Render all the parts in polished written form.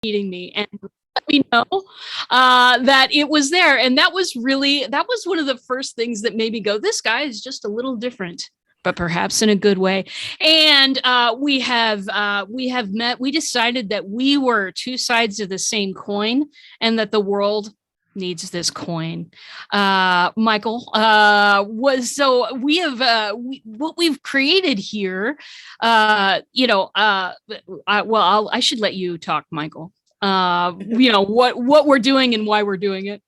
meeting me and let me know that it was there. And that was one of the first things that made me go, this guy is just a little different, but perhaps in a good way. And we have met. We decided that we were two sides of the same coin, and that the world needs this coin. Michael, was so we have what we've created here. I should let you talk, Michael. What we're doing and why we're doing it.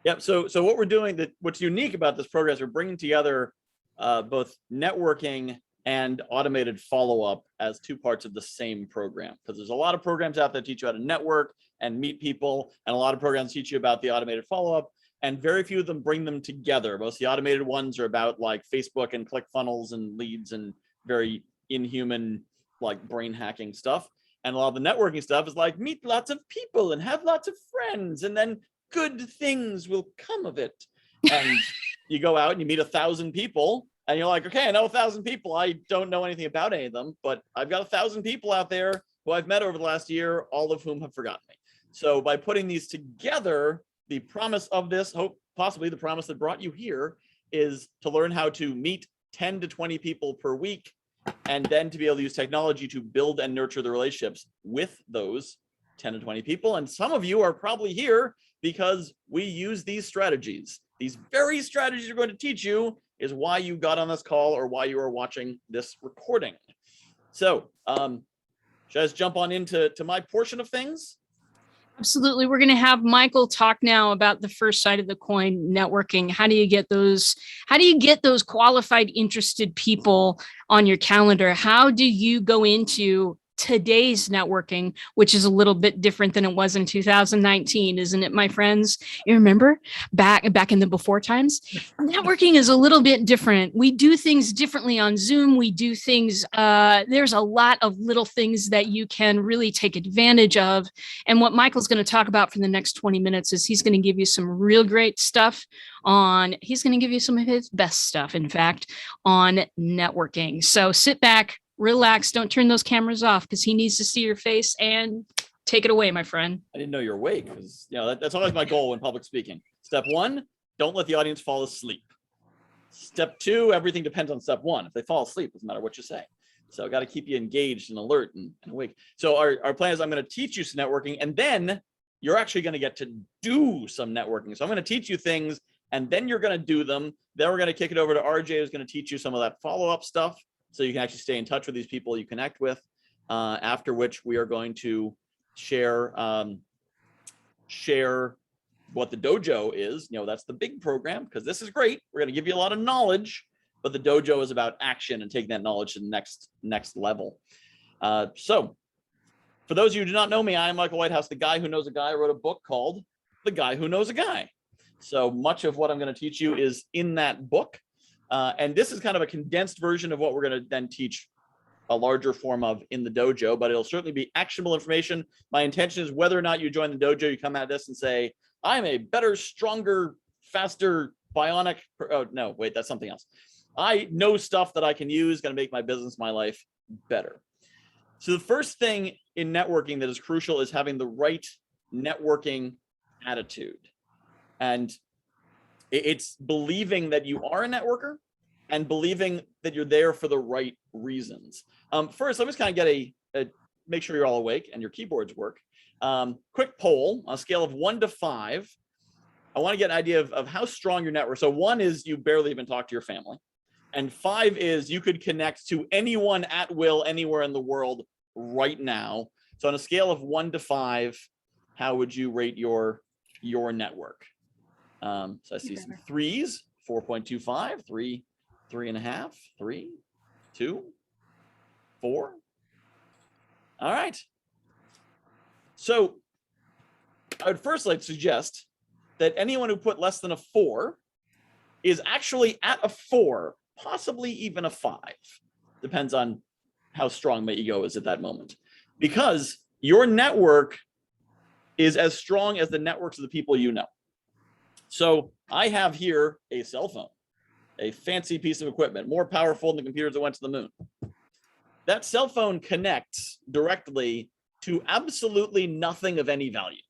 Yep. So what we're doing, what's unique about this program is we're bringing together both networking and automated follow-up as two parts of the same program. Because there's a lot of programs out there that teach you how to network and meet people, and a lot of programs teach you about the automated follow-up, and very few of them bring them together. Most of the automated ones are about like Facebook and ClickFunnels and leads and very inhuman like brain hacking stuff. And a lot of the networking stuff is like meet lots of people and have lots of friends, and then good things will come of it. And you go out and you meet 1,000 people, and you're like, okay, I know 1,000 people. I don't know anything about any of them, but I've got 1,000 people out there who I've met over the last year, all of whom have forgotten me. So by putting these together, the promise of this, possibly the promise that brought you here, is to learn how to meet 10 to 20 people per week, and then to be able to use technology to build and nurture the relationships with those 10 to 20 people. And some of you are probably here because we use these strategies. These very strategies we're going to teach you is why you got on this call or why you are watching this recording. So should I just jump on into my portion of things? Absolutely. We're going to have Michael talk now about the first side of the coin, networking. How do you get those qualified, interested people on your calendar? How do you go into today's networking, which is a little bit different than it was in 2019, isn't it, my friends? You remember back in the before times? Networking is a little bit different. We do things differently on Zoom. We do things, there's a lot of little things that you can really take advantage of. And what Michael's going to talk about for the next 20 minutes is he's going to give you some real great stuff he's going to give you some of his best stuff, in fact, on networking. So sit back, relax, don't turn those cameras off because he needs to see your face, and take it away, my friend. I didn't know you're awake, because that's always my goal when public speaking. Step 1, don't let the audience fall asleep. Step 2, everything depends on step 1. If they fall asleep, it doesn't matter what you say. So I got to keep you engaged and alert and awake. So our plan is I'm going to teach you some networking, and then you're actually going to get to do some networking. So I'm going to teach you things, and then you're going to do them. Then we're going to kick it over to RJ, who's going to teach you some of that follow-up stuff, so you can actually stay in touch with these people you connect with, after which we are going to share what the Dojo is. That's the big program, because this is great. We're going to give you a lot of knowledge, but the Dojo is about action and taking that knowledge to the next level. So for those of you who do not know me, I am Michael Whitehouse, the guy who knows a guy. I wrote a book called The Guy Who Knows a Guy. So much of what I'm going to teach you is in that book. And this is kind of a condensed version of what we're going to then teach a larger form of in the dojo, but it'll certainly be actionable information. My intention is whether or not you join the dojo, you come at this and say, I'm a better, stronger, faster, bionic. Oh, no, wait, that's something else. I know stuff that I can use, going to make my business, my life better. So the first thing in networking that is crucial is having the right networking attitude. And it's believing that you are a networker and believing that you're there for the right reasons. First, let me just kind of get make sure you're all awake and your keyboards work. Quick poll on a scale of 1 to 5. I want to get an idea of how strong your network. So 1 is you barely even talk to your family. And 5 is you could connect to anyone at will anywhere in the world right now. So on a scale of 1 to 5, how would you rate your network? So I see some 3s, 4.25, 3, 3.5, 3, 2, 4. All right. So I would first like to suggest that anyone who put less than a 4 is actually at a 4, possibly even a 5. Depends on how strong my ego is at that moment. Because your network is as strong as the networks of the people you know. So I have here a cell phone, a fancy piece of equipment, more powerful than the computers that went to the moon. That cell phone connects directly to absolutely nothing of any value.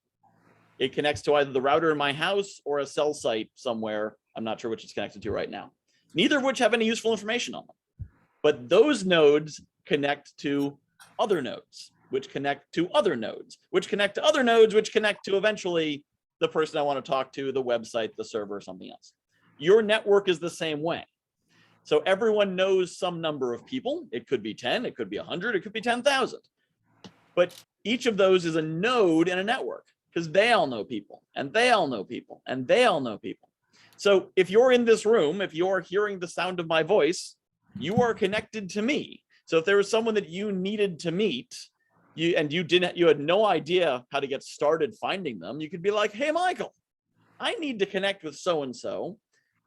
It connects to either the router in my house or a cell site somewhere. I'm not sure which it's connected to right now. Neither of which have any useful information on them. But those nodes connect to other nodes, which connect to other nodes, which connect to other nodes, which connect to eventually the person I want to talk to, the website, the server, or something else. Your network is the same way. So everyone knows some number of people. It could be 10, it could be 100, it could be 10,000. But each of those is a node in a network because they all know people, and they all know people, and they all know people. So if you're in this room, if you're hearing the sound of my voice, you are connected to me. So if there was someone that you needed to meet, you had no idea how to get started finding them, you could be like, hey, Michael, I need to connect with so-and-so,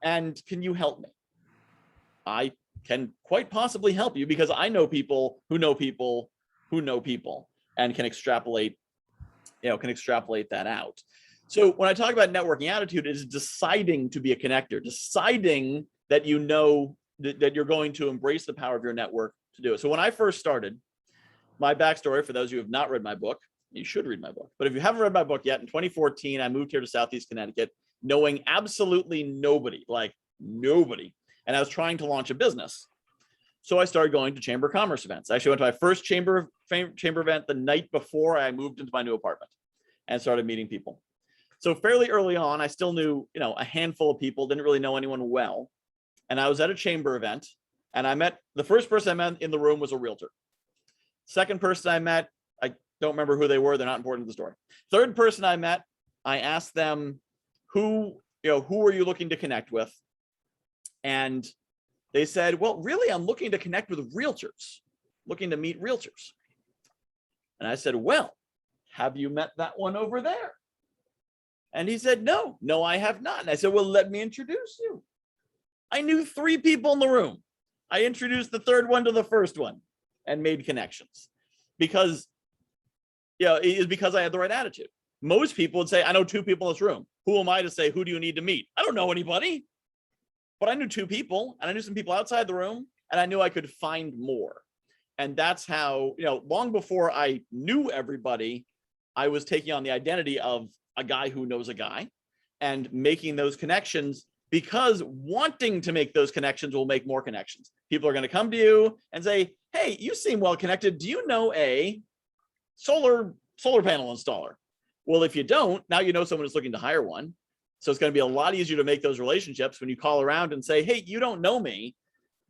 and can you help me? I can quite possibly help you because I know people who know people who know people and can extrapolate that out. So when I talk about networking attitude, it is deciding to be a connector, deciding that you know that you're going to embrace the power of your network to do it. So when I first started, my backstory, for those of you who have not read my book, you should read my book. But if you haven't read my book yet, in 2014, I moved here to Southeast Connecticut, knowing absolutely nobody, like nobody. And I was trying to launch a business. So I started going to Chamber of Commerce events. I actually went to my first chamber event the night before I moved into my new apartment and started meeting people. So fairly early on, I still knew, a handful of people, didn't really know anyone well. And I was at a chamber event, and the first person I met in the room was a realtor. Second person I met, I don't remember who they were. They're not important to the story. Third person I met, I asked them, who are you looking to connect with? And they said, well, really, I'm looking to connect with realtors, looking to meet realtors. And I said, well, have you met that one over there? And he said, no, I have not. And I said, well, let me introduce you. I knew 3 people in the room. I introduced the third one to the first one and made connections because, it is because I had the right attitude. Most people would say, I know 2 people in this room. Who am I to say, who do you need to meet? I don't know anybody. But I knew 2 people, and I knew some people outside the room, and I knew I could find more. And that's how, long before I knew everybody, I was taking on the identity of a guy who knows a guy and making those connections, because wanting to make those connections will make more connections. People are going to come to you and say, hey, you seem well connected. Do you know a solar panel installer? Well, if you don't, now you know someone is looking to hire one. So it's going to be a lot easier to make those relationships when you call around and say, hey, you don't know me,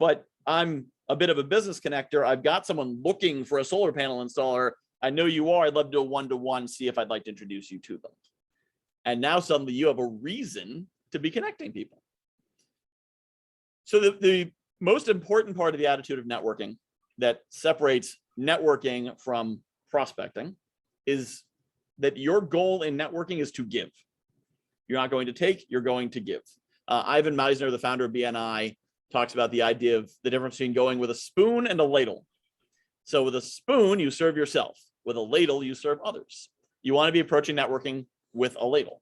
but I'm a bit of a business connector. I've got someone looking for a solar panel installer. I know you are. I'd love to do a one-to-one, see if I'd like to introduce you to them. And now suddenly you have a reason to be connecting people. So the most important part of the attitude of networking that separates networking from prospecting is that your goal in networking is to give. You're not going to take, you're going to give. Ivan Meisner, the founder of BNI, talks about the idea of the difference between going with a spoon and a ladle. So with a spoon, you serve yourself. With a ladle, you serve others. You want to be approaching networking with a ladle.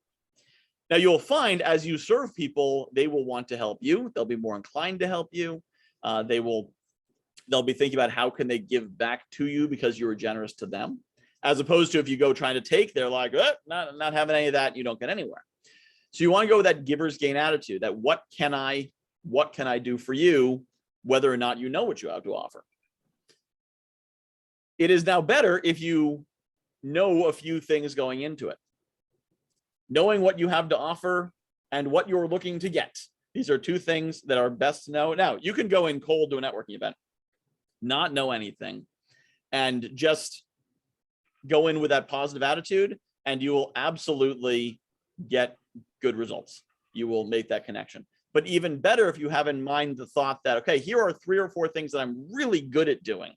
Now you'll find as you serve people, they will want to help you. They'll be more inclined to help you. They'll be thinking about how can they give back to you because you were generous to them. As opposed to if you go trying to take, they're like, not having any of that, you don't get anywhere. So you want to go with that giver's gain attitude, that what can I do for you, whether or not you know what you have to offer. It is now better if you know a few things going into it. Knowing what you have to offer and what you're looking to get. These are 2 things that are best to know. Now, you can go in cold to a networking event, not know anything, and just go in with that positive attitude, and you will absolutely get good results. You will make that connection. But even better if you have in mind the thought that, okay, here are 3 or 4 things that I'm really good at doing.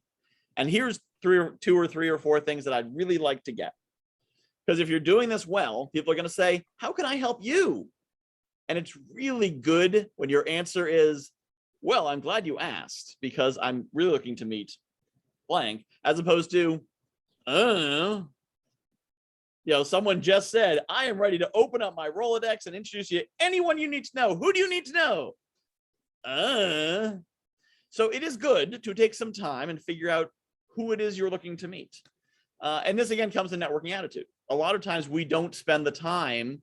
And here's 2 or 3 or 4 things that I'd really like to get. Because if you're doing this well, people are going to say, how can I help you? And it's really good when your answer is, well, I'm glad you asked because I'm really looking to meet blank, as opposed to, someone just said, I am ready to open up my Rolodex and introduce you to anyone you need to know. Who do you need to know? So it is good to take some time and figure out who it is you're looking to meet. And this again comes to networking attitude. A lot of times we don't spend the time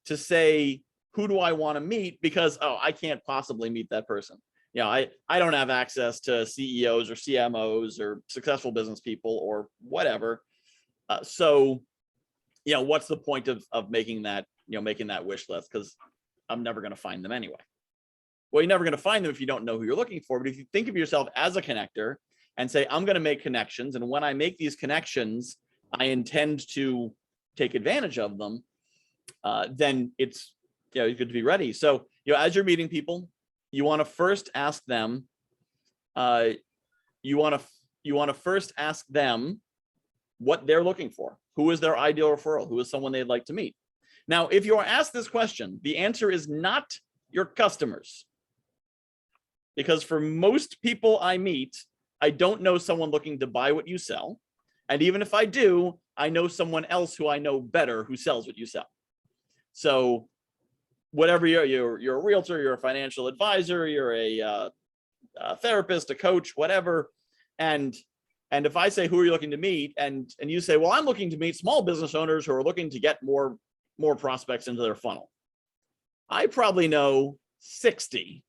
to say, who do I want to meet? Because, oh, I can't possibly meet that person. You know, I don't have access to CEOs or CMOs or successful business people or whatever. So, you know, what's the point of making that, you know, making that wish list? Because I'm never going to find them anyway. Well, you're never going to find them if you don't know who you're looking for. But if you think of yourself as a connector and say, I'm going to make connections, and when I make these connections, I intend to take advantage of them, then it's, you know, good to be ready. So, you know, as you're meeting people, you want to first ask them, you want to first ask them what they're looking for. Who is their ideal referral? Who is someone they'd like to meet? Now, if you are asked this question, the answer is not your customers. Because for most people I meet, I don't know someone looking to buy what you sell. And even if I do, I know someone else who I know better who sells what you sell. So whatever you're a realtor, you're a financial advisor, you're a therapist, a coach, whatever. And if I say, who are you looking to meet? And you say, well, I'm looking to meet small business owners who are looking to get more prospects into their funnel. I probably know 60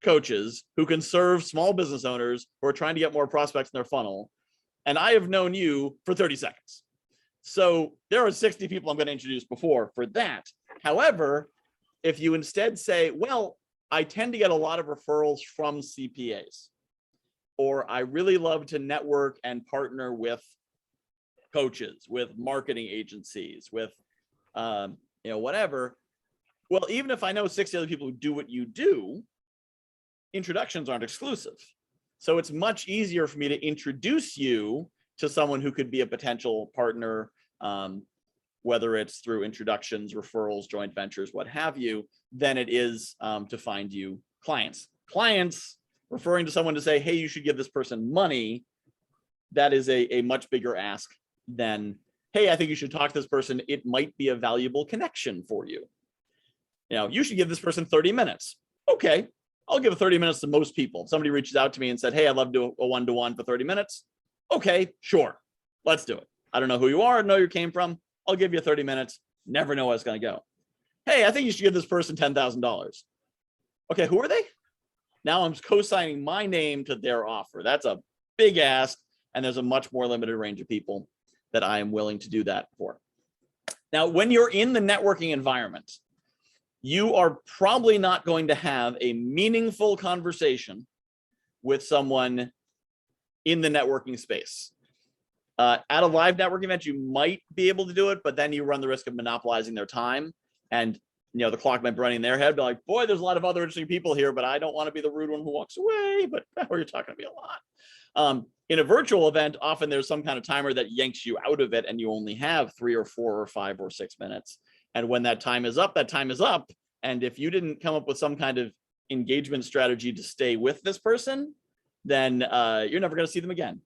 coaches who can serve small business owners who are trying to get more prospects in their funnel. And I have known you for 30 seconds. So there are 60 people I'm going to introduce before for that. However, if you instead say, well, I tend to get a lot of referrals from CPAs, or I really love to network and partner with coaches, with marketing agencies, with, you know, whatever. Well, even if I know 60 other people who do what you do, introductions aren't exclusive. So it's much easier for me to introduce you to someone who could be a potential partner, whether it's through introductions, referrals, joint ventures, what have you, than it is to find you clients. Clients, referring to someone to say, hey, you should give this person money, that is a much bigger ask than, hey, I think you should talk to this person. It might be a valuable connection for you. You know, you should give this person 30 minutes. Okay, I'll give 30 minutes to most people. If somebody reaches out to me and said, hey, I'd love to do a one-to-one for 30 minutes. Okay, sure, let's do it. I don't know who you are, I don't know where you came from. I'll give you 30 minutes. Never know how it's going to go. Hey, I think you should give this person $10,000. Okay, who are they? Now I'm co-signing my name to their offer. That's a big ask, and there's a much more limited range of people that I am willing to do that for. Now, when you're in the networking environment, you are probably not going to have a meaningful conversation with someone in the networking space. At a live networking event, you might be able to do it, but then you run the risk of monopolizing their time. And you know, the clock might be running in their head, be like, boy, there's a lot of other interesting people here, but I don't want to be the rude one who walks away, but or you're talking to me a lot. In a virtual event, often there's some kind of timer that yanks you out of it, and you only have 3 or 4 or 5 or 6 minutes. And when that time is up, that time is up. And if you didn't come up with some kind of engagement strategy to stay with this person, then you're never going to see them again.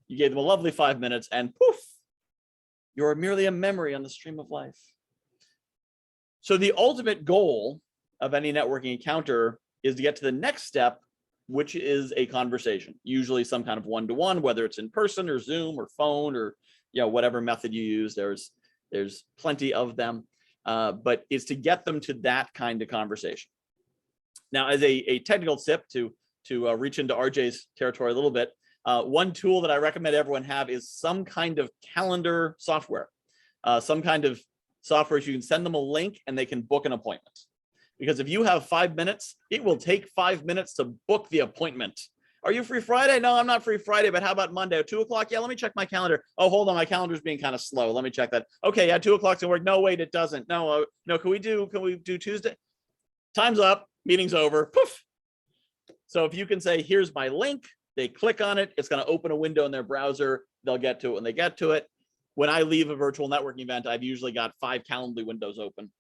You gave them a lovely 5 minutes, and poof, you're merely a memory on the stream of life. So the ultimate goal of any networking encounter is to get to the next step, which is a conversation, usually some kind of one-to-one, whether it's in person or Zoom or phone or, you know, whatever method you use. There's plenty of them, but it's to get them to that kind of conversation. Now, as a technical tip to reach into RJ's territory a little bit, one tool that I recommend everyone have is some kind of calendar software, some kind of software you can send them a link and they can book an appointment. Because if you have 5 minutes, it will take 5 minutes to book the appointment. Are you free Friday? No, I'm not free Friday, but how about Monday at 2 o'clock? Yeah, let me check my calendar. Oh, hold on, my calendar's being kind of slow. Let me check that. Okay, yeah, 2 o'clock's gonna work. No, wait, it doesn't. No, no, can we do Tuesday? Time's up, meeting's over, poof. So if you can say, here's my link, they click on it, it's gonna open a window in their browser, they'll get to it when they get to it. When I leave a virtual networking event, I've usually got 5 Calendly windows open,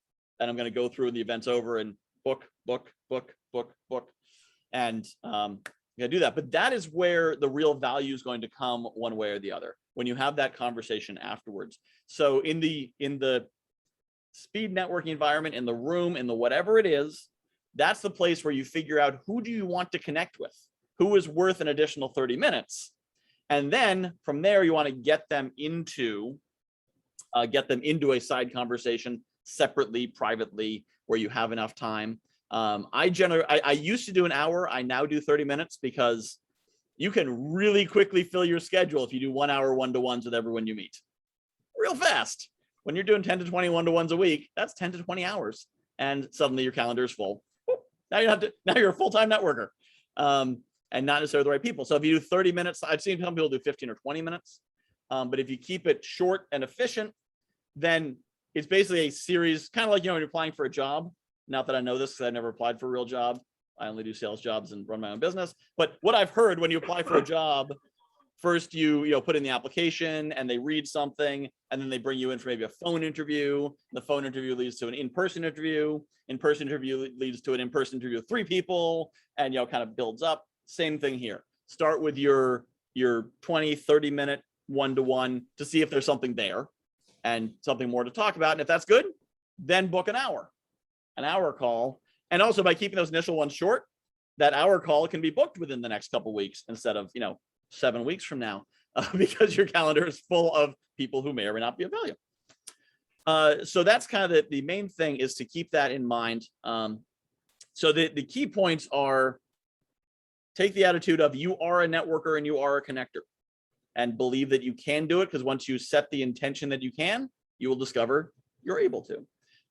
and I'm going to go through when the event's over and book, and you do that. But that is where the real value is going to come one way or the other, when you have that conversation afterwards. So in the speed networking environment, in the room, in the whatever it is, that's the place where you figure out, who do you want to connect with? Who is worth an additional 30 minutes? And then from there, you want to get them into a side conversation separately, privately, where you have enough time. I used to do an hour. I now do 30 minutes because you can really quickly fill your schedule if you do 1 hour one-to-ones with everyone you meet. Real fast. When you're doing 10 to 20 one-to-ones a week, that's 10 to 20 hours. And suddenly your calendar is full. Now you're a full-time networker. And not necessarily the right people. So if you do 30 minutes, I've seen some people do 15 or 20 minutes. But if you keep it short and efficient, then it's basically a series, kind of like, when you're applying for a job. Not that I know this because I've never applied for a real job. I only do sales jobs and run my own business. But what I've heard, when you apply for a job, first you put in the application and they read something, and then they bring you in for maybe a phone interview. The phone interview leads to an in-person interview. In-person interview leads to an in-person interview with 3 people, and kind of builds up. Same thing here. Start with your 20, 30-minute one-to-one to see if there's something there and something more to talk about. And if that's good, then book an hour call. And also, by keeping those initial ones short, that hour call can be booked within the next couple of weeks instead of 7 weeks from now, because your calendar is full of people who may or may not be of value. So that's kind of the main thing, is to keep that in mind. So the key points are: take the attitude of you are a networker and you are a connector, and believe that you can do it, because once you set the intention that you can, you will discover you're able to.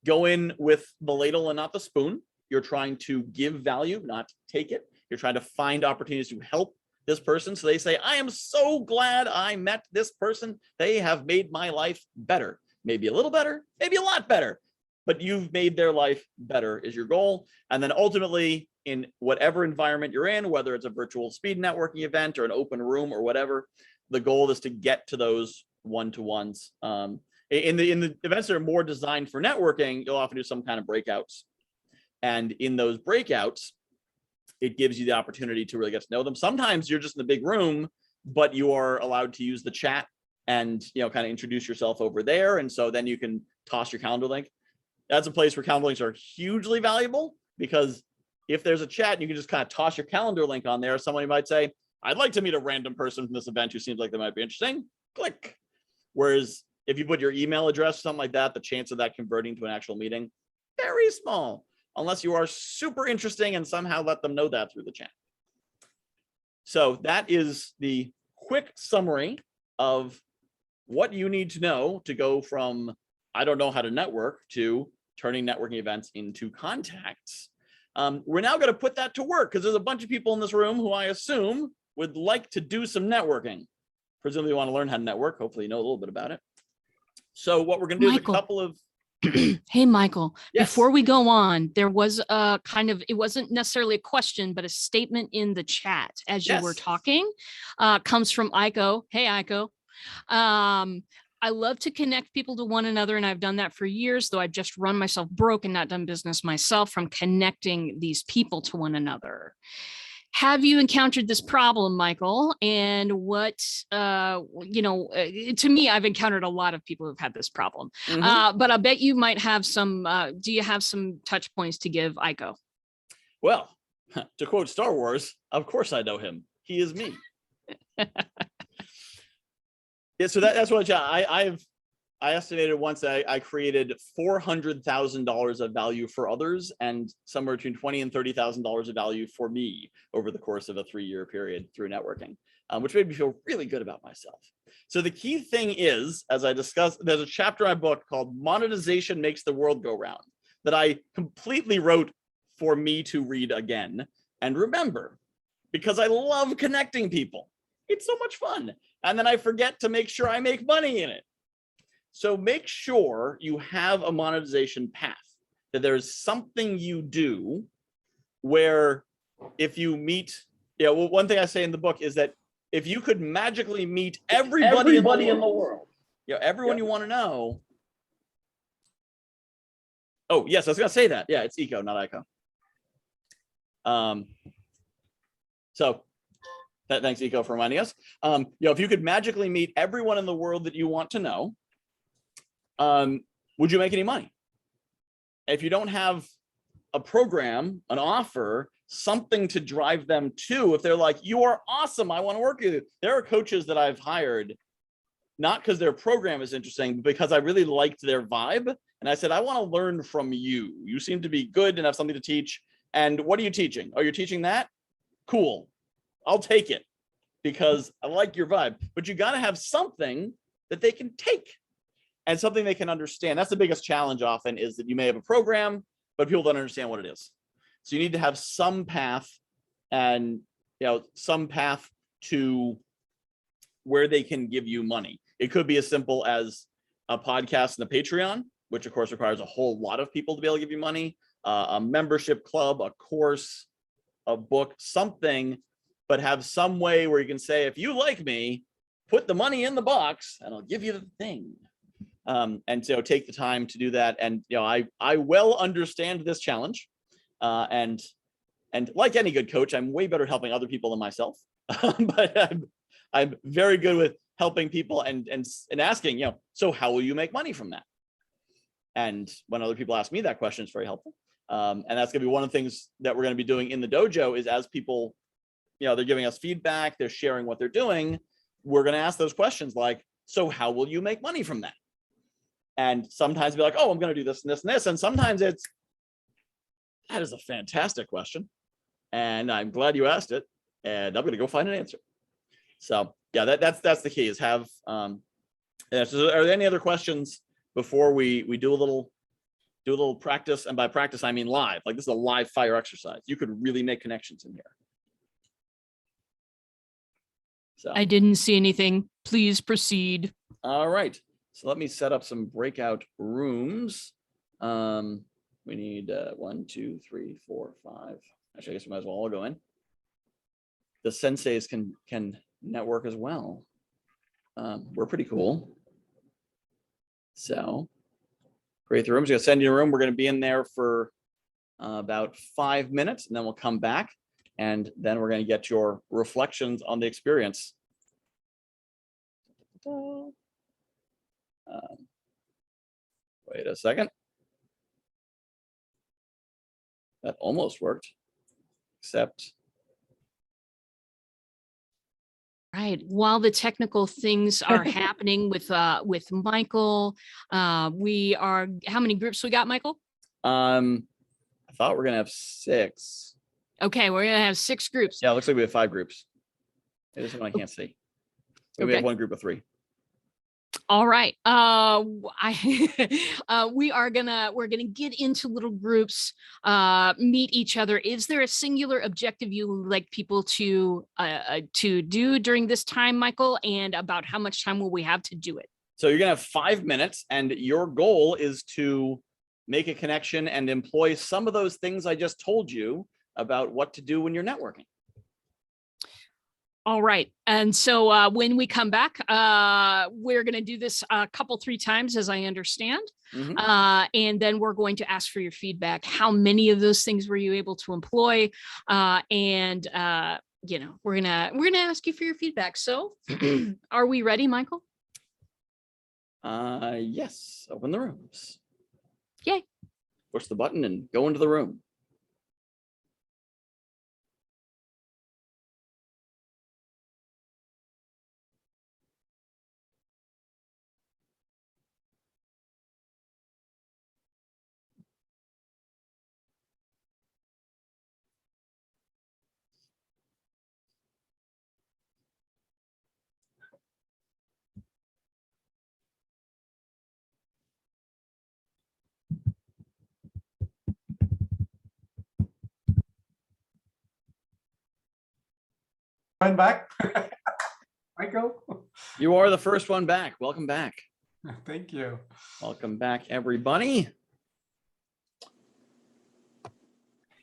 Go in with the ladle and not the spoon. You're trying to give value, not take it. You're trying to find opportunities to help this person. So they say, I am so glad I met this person. They have made my life better. Maybe a little better, maybe a lot better, but you've made their life better is your goal. And then ultimately, in whatever environment you're in, whether it's a virtual speed networking event or an open room or whatever, the goal is to get to those one-to-ones. In the events that are more designed for networking, you'll often do some kind of breakouts. And in those breakouts, it gives you the opportunity to really get to know them. Sometimes you're just in the big room, but you are allowed to use the chat and kind of introduce yourself over there. And so then you can toss your calendar link. That's a place where calendar links are hugely valuable, because if there's a chat and you can just kind of toss your calendar link on there, somebody might say, I'd like to meet a random person from this event who seems like they might be interesting. Click. Whereas if you put your email address, something like that, the chance of that converting to an actual meeting, very small, unless you are super interesting and somehow let them know that through the chat. So that is the quick summary of what you need to know to go from I don't know how to network to turning networking events into contacts. We're now going to put that to work, because there's a bunch of people in this room who I assume would like to do some networking. Presumably you want to learn how to network. Hopefully you know a little bit about it. So what we're going to do is a couple of... Hey, Michael, yes. Before we go on, there was a it wasn't necessarily a question, but a statement in the chat as you were talking, comes from Aiko. Hey, Aiko. I love to connect people to one another, and I've done that for years, though I've just run myself broke and not done business myself from connecting these people to one another. Have you encountered this problem, Michael? And what, to me, I've encountered a lot of people who've had this problem, but I bet you might have some, do you have some touch points to give Aiko? Well, to quote Star Wars, of course I know him. He is me. Yeah, so that's what I estimated once I created $400,000 of value for others and somewhere between $20,000 and $30,000 of value for me over the course of a 3-year period through networking, which made me feel really good about myself. So the key thing is, as I discussed, there's a chapter in my book called Monetization Makes the World Go Round that I completely wrote for me to read again and remember, because I love connecting people. It's so much fun. And then I forget to make sure I make money in it. So make sure you have a monetization path, that there's something you do where if you meet, one thing I say in the book is that if you could magically meet everybody in the world, everyone you want to know. Oh, yes, I was going to say that. Yeah, it's Eco, not Ico. So thanks, Eco, for reminding us. If you could magically meet everyone in the world that you want to know, would you make any money? If you don't have a program, an offer, something to drive them to. If they're like, you are awesome, I want to work with you. There are coaches that I've hired, not because their program is interesting, but because I really liked their vibe. And I said, I want to learn from you. You seem to be good and have something to teach. And what are you teaching? Oh, you're teaching that? Cool. I'll take it because I like your vibe. But you got to have something that they can take and something they can understand. That's the biggest challenge often, is that you may have a program, but people don't understand what it is. So you need to have some path, and some path to where they can give you money. It could be as simple as a podcast and a Patreon, which of course requires a whole lot of people to be able to give you money, a membership club, a course, a book, something, but have some way where you can say, if you like me, put the money in the box and I'll give you the thing. And so take the time to do that. And I well understand this challenge. And like any good coach, I'm way better at helping other people than myself. But I'm very good with helping people and asking, so how will you make money from that? And when other people ask me that question, it's very helpful. And that's going to be one of the things that we're going to be doing in the dojo, is as people, they're giving us feedback, they're sharing what they're doing, we're going to ask those questions like, so how will you make money from that? And sometimes be like, oh, I'm going to do this and this and this. And sometimes it's, that is a fantastic question, and I'm glad you asked it, and I'm going to go find an answer. So yeah, that's the key, is have, so are there any other questions before we do a little practice? And by practice, I mean live. Like, this is a live fire exercise. You could really make connections in here. So I didn't see anything. Please proceed. All right. So let me set up some breakout rooms. We need 1, 2, 3, 4, 5. Actually, I guess we might as well all go in. The senseis can network as well. We're pretty cool. So create the rooms. We're gonna send you a room. We're gonna be in there for about 5 minutes, and then we'll come back, and then we're gonna get your reflections on the experience. Wait a second. That almost worked, except. Right. While the technical things are happening with Michael, we are, how many groups we got, Michael? I thought we're gonna have 6. Okay, we're gonna have 6 groups. Yeah, it looks like we have 5 groups. This one I can't see. Maybe we have one group of 3. All right. We're gonna get into little groups, meet each other. Is there a singular objective you would like people to do during this time, Michael? And about how much time will we have to do it? So you're gonna have 5 minutes, and your goal is to make a connection and employ some of those things I just told you about what to do when you're networking. All right. And so when we come back, we're going to do this a couple, 3 times, as I understand. Mm-hmm. And then we're going to ask for your feedback. How many of those things were you able to employ? And we're gonna ask you for your feedback. So are we ready, Michael? Yes. Open the rooms. Yay. Push the button and go into the room. I'm back. Michael. You are the first one back. Welcome back. Thank you. Welcome back, everybody.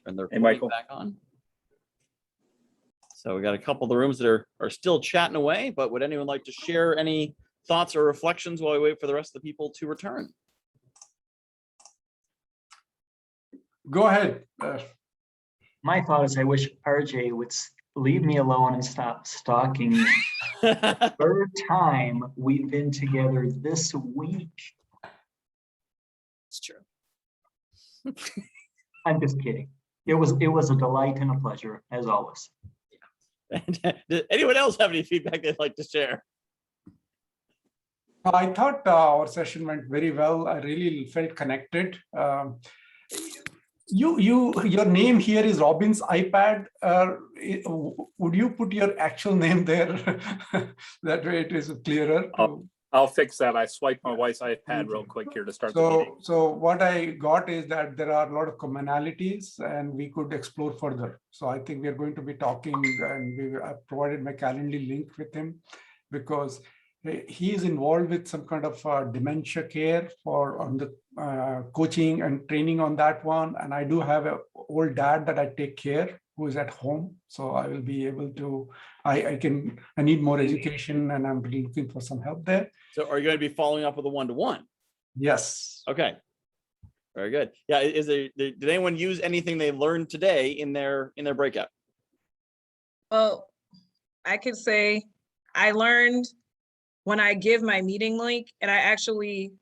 And they're Michael. Back on. So we got a couple of the rooms that are still chatting away, but would anyone like to share any thoughts or reflections while we wait for the rest of the people to return? Go ahead. My thought is I wish RJ would leave me alone and stop stalking me. Third time we've been together this week. It's true. I'm just kidding. It was a delight and a pleasure, as always. Does anyone else have any feedback they'd like to share? I thought our session went very well. I really felt connected. Your name here is Robin's iPad. Would you put your actual name there? That way it is clearer. I'll fix that. I swiped my wife's iPad real quick here to start the meeting. So what I got is that there are a lot of commonalities and we could explore further. So I think we are going to be talking, and I provided my Calendly link with him because he is involved with some kind of dementia care on the coaching and training on that one. And I do have an old dad that I take care who is at home. So I will be able to, I need more education and I'm really looking for some help there. So are you going to be following up with a one-to-one? Yes. Okay. Very good. Yeah. Did anyone use anything they learned today in their breakout? Well, I could say I learned when I give my meeting link, and I actually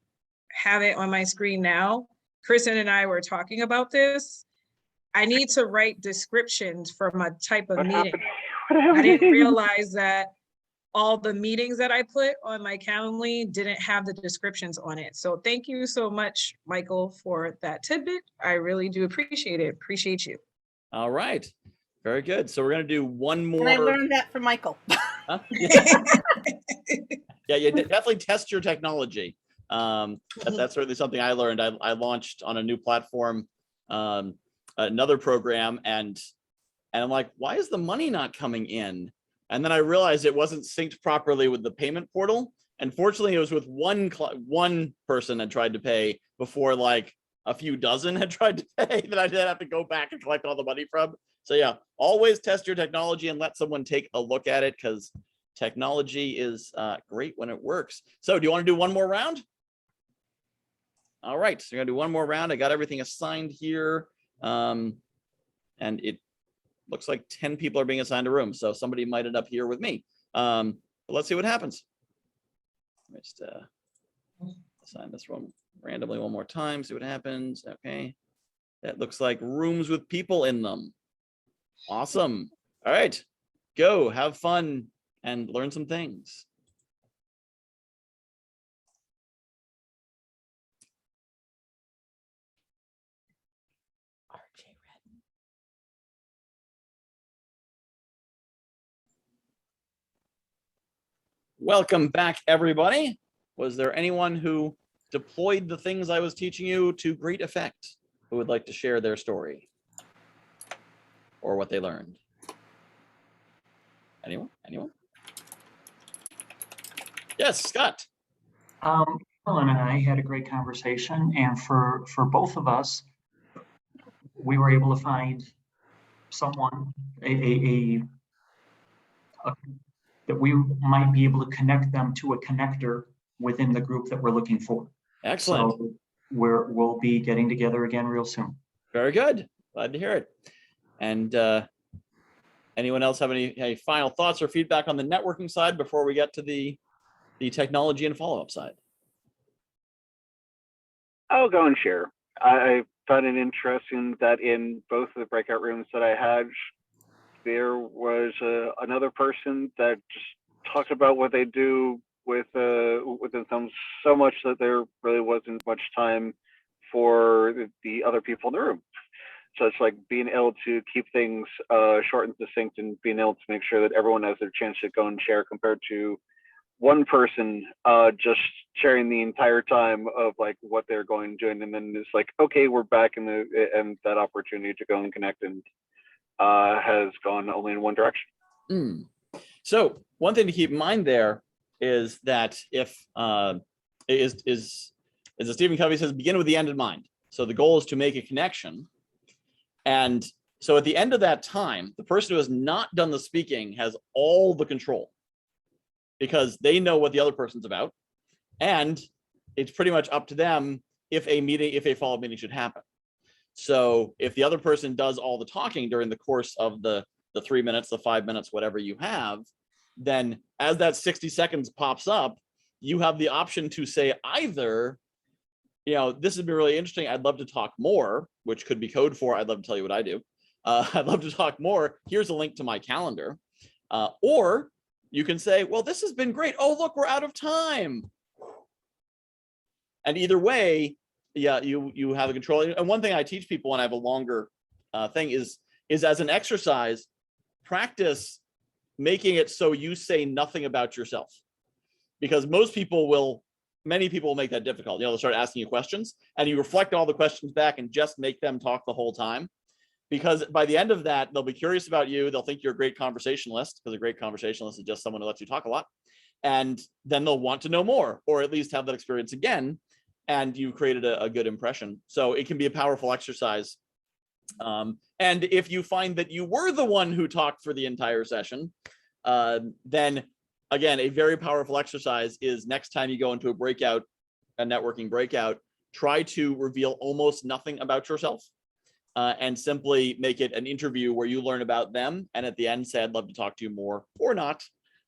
have it on my screen now. Kristen and I were talking about this. I need to write descriptions for my type of meeting. I didn't realize that all the meetings that I put on my Calendly didn't have the descriptions on it. So thank you so much, Michael, for that tidbit. I really do appreciate it. Appreciate you. All right. Very good. So we're going to do one more. And I learned that from Michael. Huh? Yeah, you definitely test your technology. That's certainly something I learned. I launched on a new platform, another program, and I'm like, why is the money not coming in? And then I realized it wasn't synced properly with the payment portal. And fortunately, it was with one person had tried to pay before like a few dozen had tried to pay that I didn't have to go back and collect all the money from. So yeah, always test your technology and let someone take a look at it, because technology is great when it works. So do you want to do one more round? All right, so we're gonna do one more round. I got everything assigned here. And it looks like 10 people are being assigned a room. So somebody might end up here with me. But let's see what happens. Just assign this one randomly one more time, see what happens. Okay, that looks like rooms with people in them. Awesome. All right, go have fun and learn some things. RJ Redden. Welcome back, everybody. Was there anyone who deployed the things I was teaching you to great effect who would like to share their story or what they learned? Anyone? Yes, Scott. Ellen and I had a great conversation, and for both of us, we were able to find someone that we might be able to connect them to a connector within the group that we're looking for. Excellent. So we'll be getting together again real soon. Very good. Glad to hear it. And anyone else have any final thoughts or feedback on the networking side before we get to the technology and follow-up side? I'll go and share. I found it interesting that in both of the breakout rooms that I had, there was another person that just talked about what they do with themselves so much that there really wasn't much time for the other people in the room. So it's like being able to keep things short and succinct, and being able to make sure that everyone has their chance to go and share, compared to one person just sharing the entire time of like what they're going and doing, and then it's like, okay, we're back in that opportunity to go and connect and has gone only in one direction. So one thing to keep in mind there is that if as Stephen Covey says, begin with the end in mind. So the goal is to make a connection. And so at the end of that time, the person who has not done the speaking has all the control, because they know what the other person's about. And it's pretty much up to them if a follow-up meeting should happen. So if the other person does all the talking during the course of the 3 minutes, the 5 minutes, whatever you have, then as that 60 seconds pops up, you have the option to say either, this has been really interesting, I'd love to talk more, which could be code for I'd love to tell you what I do. I'd love to talk more. Here's a link to my calendar. Or you can say, well, this has been great. Oh, look, we're out of time. And either way, yeah, you have a control. And one thing I teach people when I have a longer thing is as an exercise, practice making it so you say nothing about yourself. Because many people will make that difficult. They'll start asking you questions and you reflect all the questions back and just make them talk the whole time. Because by the end of that, they'll be curious about you. They'll think you're a great conversationalist, because a great conversationalist is just someone who lets you talk a lot. And then they'll want to know more, or at least have that experience again. And you created a good impression. So it can be a powerful exercise. And if you find that you were the one who talked for the entire session, then again, a very powerful exercise is next time you go into a networking breakout, try to reveal almost nothing about yourself. And simply make it an interview where you learn about them, and at the end say, I'd love to talk to you more, or not,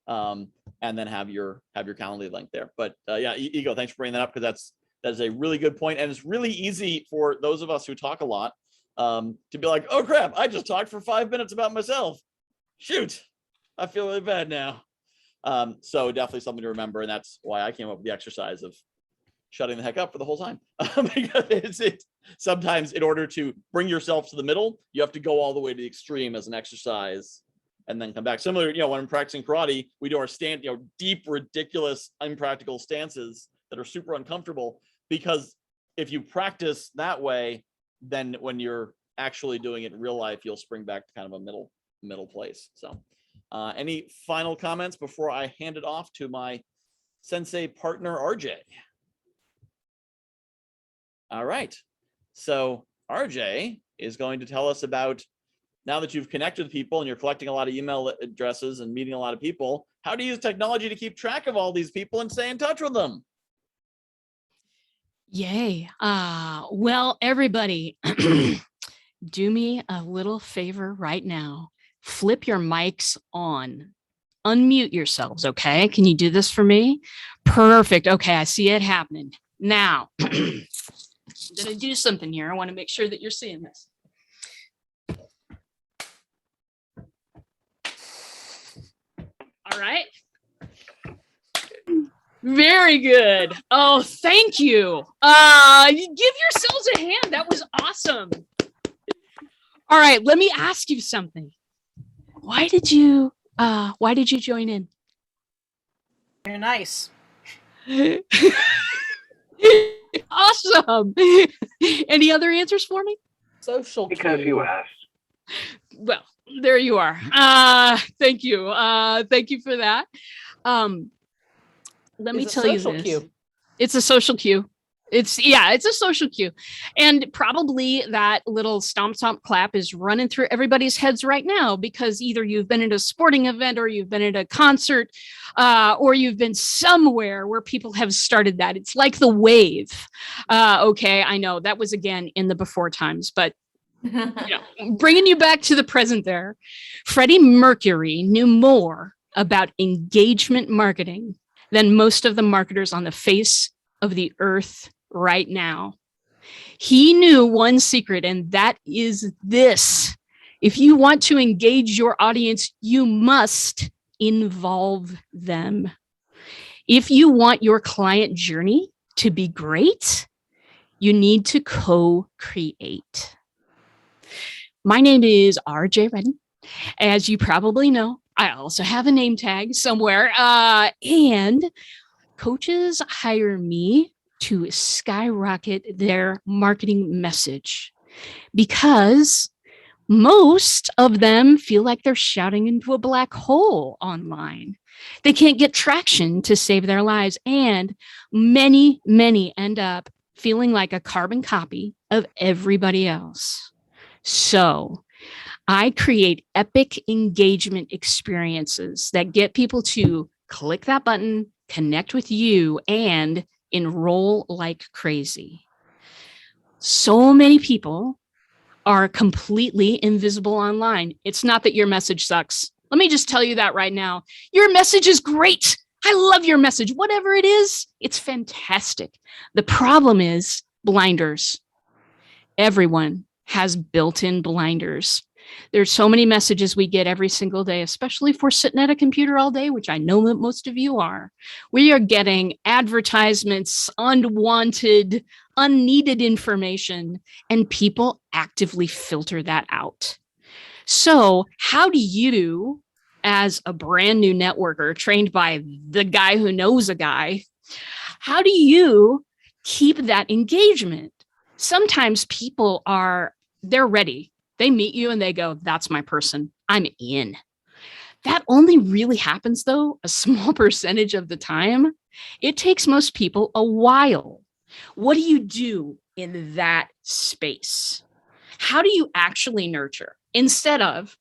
and then have your Calendly link there. But yeah, Ego, thanks for bringing that up, because that's a really good point, and it's really easy for those of us who talk a lot to be like, oh crap, I just talked for 5 minutes about myself. Shoot, I feel really bad now. So definitely something to remember, and that's why I came up with the exercise of shutting the heck up for the whole time. Because sometimes in order to bring yourself to the middle, you have to go all the way to the extreme as an exercise and then come back. Similarly, when I'm practicing karate, we do our deep, ridiculous, impractical stances that are super uncomfortable, because if you practice that way, then when you're actually doing it in real life, you'll spring back to kind of a middle place. So any final comments before I hand it off to my sensei partner, RJ? All right, so RJ is going to tell us about, now that you've connected with people and you're collecting a lot of email addresses and meeting a lot of people, how to use technology to keep track of all these people and stay in touch with them. Yay. Well, everybody, do me a little favor right now. Flip your mics on. Unmute yourselves, okay? Can you do this for me? Perfect. Okay, I see it happening. Now, I'm going to do something here. I want to make sure that you're seeing this. All right. Very good. Oh, thank you. Give yourselves a hand. That was awesome. All right, let me ask you something. Why did you join in? You're nice. Awesome. Any other answers for me? Social Because you asked. Well, there you are. Thank you. Thank you for that. Let me tell you this. Cue. It's a social cue. It's a social cue. And probably that little stomp clap is running through everybody's heads right now, because either you've been at a sporting event, or you've been at a concert, or you've been somewhere where people have started that. It's like the wave. Okay, I know that was again in the before times, but bringing you back to the present there. Freddie Mercury knew more about engagement marketing than most of the marketers on the face of the earth right now. He knew one secret, and that is this: if you want to engage your audience, you must involve them. If you want your client journey to be great, you need to co-create. My name is RJ Redden. As you probably know, I also have a name tag somewhere, and coaches hire me to skyrocket their marketing message, because most of them feel like they're shouting into a black hole online. They can't get traction to save their lives, and many end up feeling like a carbon copy of everybody else. So I create epic engagement experiences that get people to click that button, connect with you, and enroll like crazy. So many people are completely invisible online. It's not that your message sucks. Let me just tell you that right now. Your message is great. I love your message. Whatever it is, it's fantastic. The problem is blinders. Everyone has built-in blinders. There's so many messages we get every single day, especially if we're sitting at a computer all day, which I know that most of you are. We are getting advertisements, unwanted, unneeded information, and people actively filter that out. So how do you, as a brand new networker trained by the guy who knows a guy, how do you keep that engagement? Sometimes people they're ready. They meet you and they go, that's my person. I'm in. That only really happens, though, a small percentage of the time. It takes most people a while. What do you do in that space? How do you actually nurture instead of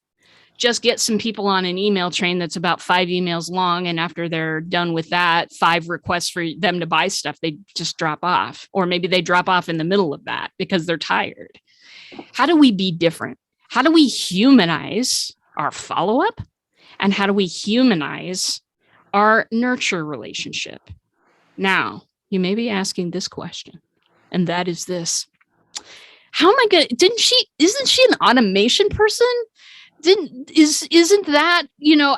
just get some people on an email train that's about 5 emails long, and after they're done with that, 5 requests for them to buy stuff, they just drop off, or maybe they drop off in the middle of that because they're tired. How do we be different? How do we humanize our follow-up? And how do we humanize our nurture relationship? Now, you may be asking this question, and that is this. How am I going to, isn't she an automation person? Isn't that,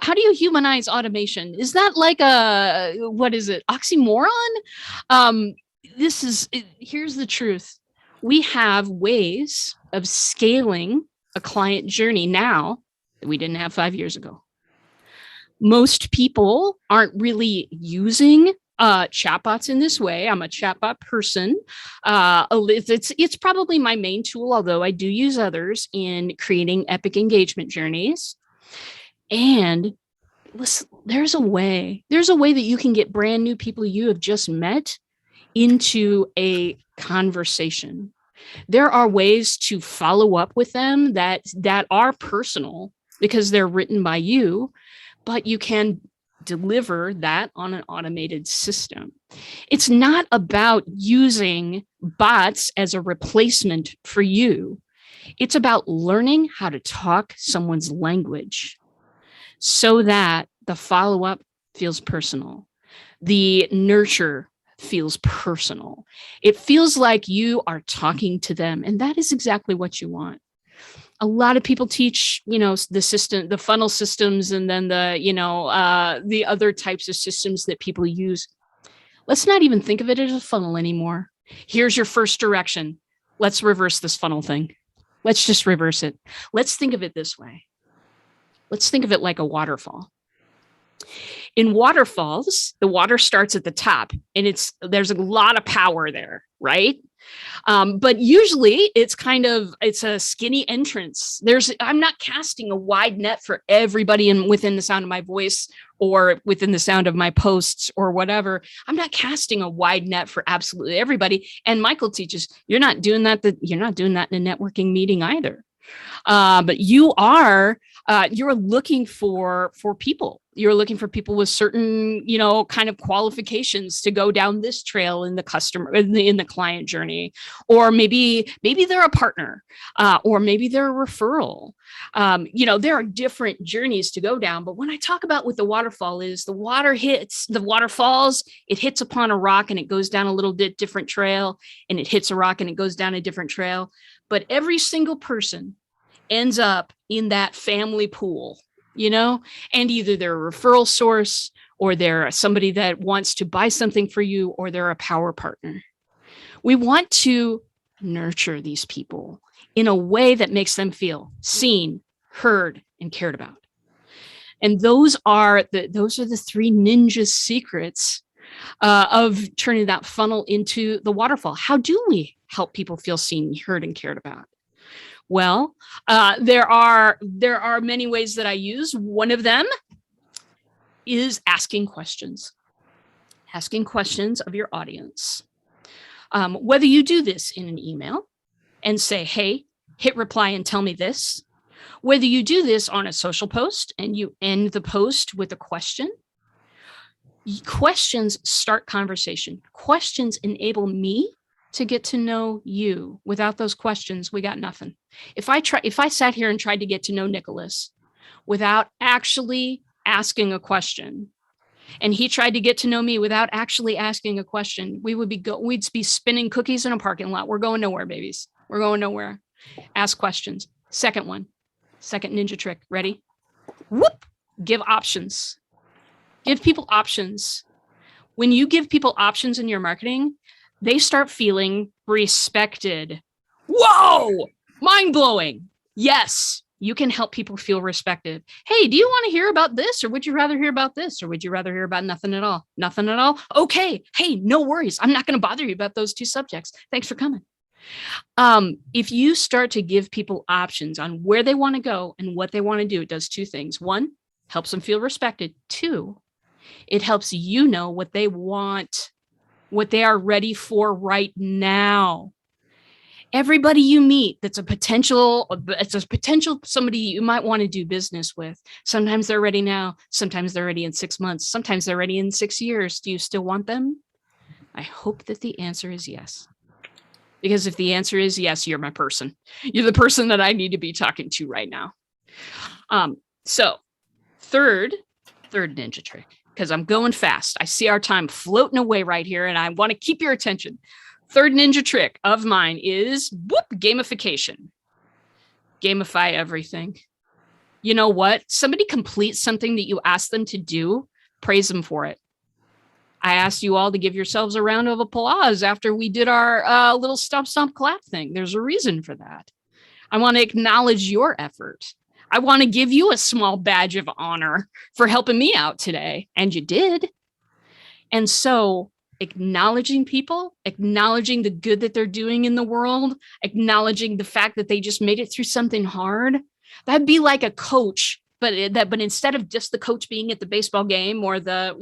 how do you humanize automation? Is that like oxymoron? Here's the truth. We have ways of scaling a client journey now that we didn't have 5 years ago. Most people aren't really using chatbots in this way. I'm a chatbot person. It's probably my main tool, although I do use others in creating epic engagement journeys. And listen, there's a way that you can get brand new people you have just met into a conversation. There are ways to follow up with them that are personal because they're written by you, but you can deliver that on an automated system. It's not about using bots as a replacement for you. It's about learning how to talk someone's language so that the follow-up feels personal. The nurture feels personal. It feels like you are talking to them, and that is exactly what you want. A lot of people teach, the funnel systems, and then the other types of systems that people use. Let's not even think of it as a funnel anymore. Here's your first direction. Let's reverse this funnel thing. Let's just reverse it. Let's think of it this way. Let's think of it like a waterfall. In waterfalls, the water starts at the top, and there's a lot of power there, right? But usually it's a skinny entrance. I'm not casting a wide net for everybody within the sound of my voice or within the sound of my posts or whatever. I'm not casting a wide net for absolutely everybody. And Michael teaches, you're not doing that in a networking meeting either. But you're looking for people. You're looking for people with certain, kind of qualifications to go down this trail in the client journey, or maybe they're a partner, or maybe they're a referral. There are different journeys to go down. But when I talk about what the waterfall is, the water falls, it hits upon a rock and it goes down a little bit different trail, and it hits a rock and it goes down a different trail. But every single person ends up in that family pool, and either they're a referral source, or they're somebody that wants to buy something for you, or they're a power partner. We want to nurture these people in a way that makes them feel seen, heard, and cared about. And those are the 3 ninja secrets of turning that funnel into the waterfall. How do we help people feel seen, heard, and cared about? Well, there are many ways that I use. One of them is asking questions of your audience. Whether you do this in an email and say, hey, hit reply and tell me this, whether you do this on a social post and you end the post with a question. Questions start conversation. Questions enable me to get to know you. Without those questions, we got nothing. If I sat here and tried to get to know Nicholas without actually asking a question, and he tried to get to know me without actually asking a question, we'd be spinning cookies in a parking lot. We're going nowhere, babies. We're going nowhere. Ask questions. Second one, Second ninja trick. Ready? Whoop! Give options. Give people options. When you give people options in your marketing, they start feeling respected. Whoa! Mind-blowing. Yes, you can help people feel respected. Hey, do you want to hear about this? Or would you rather hear about this? Or would you rather hear about nothing at all? Nothing at all? Okay. Hey, no worries. I'm not going to bother you about those two subjects. Thanks for coming. If you start to give people options on where they want to go and what they want to do, it does two things. One, helps them feel respected. Two, it helps you know what they want, what they are ready for right now. Everybody you meet it's a potential somebody you might want to do business with. Sometimes they're ready now. Sometimes they're ready in 6 months. Sometimes they're ready in 6 years. Do you still want them? I hope that the answer is yes. Because if the answer is yes, you're my person. You're the person that I need to be talking to right now. So third ninja trick, because I'm going fast. I see our time floating away right here, and I want to keep your attention. Third ninja trick of mine is gamification. Gamify everything. You know what? Somebody completes something that you ask them to do, praise them for it. I asked you all to give yourselves a round of applause after we did our little stomp clap thing. There's a reason for that. I want to acknowledge your effort. I want to give you a small badge of honor for helping me out today. And you did. And so acknowledging people, acknowledging the good that they're doing in the world, acknowledging the fact that they just made it through something hard. That'd be like a coach, but instead of just the coach being at the baseball game or the,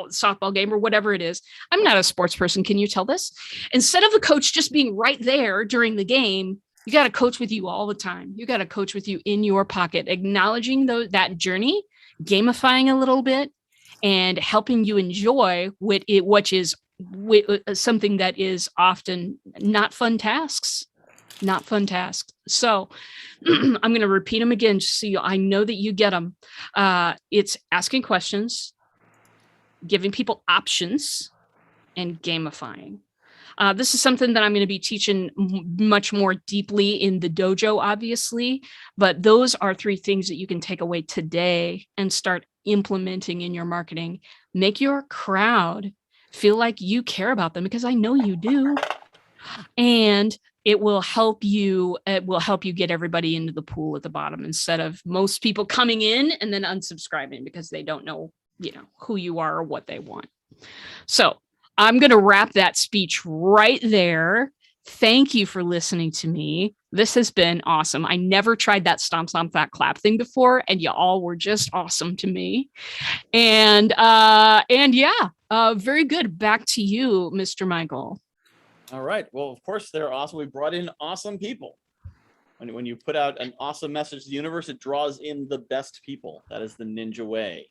softball game or whatever it is. I'm not a sports person. Can you tell this? Instead of the coach just being right there during the game, you got a coach with you all the time. You got a coach with you in your pocket, acknowledging that journey, gamifying a little bit, and helping you enjoy which is something that is often not fun tasks. So I'm going to repeat them again, just so I know that you get them. It's asking questions, giving people options, and gamifying. This is something that I'm going to be teaching much more deeply in the dojo, obviously, but those are 3 things that you can take away today and start implementing in your marketing. Make your crowd feel like you care about them, because I know you do. And it will help you get everybody into the pool at the bottom, instead of most people coming in and then unsubscribing because they don't know, who you are or what they want. So I'm going to wrap that speech right there. Thank you for listening to me. This has been awesome. I never tried that stomp, that clap thing before, and you all were just awesome to me. And yeah, very good. Back to you, Mr. Michael. All right. Well, of course, they're awesome. We brought in awesome people. When you put out an awesome message to the universe, it draws in the best people. That is the ninja way.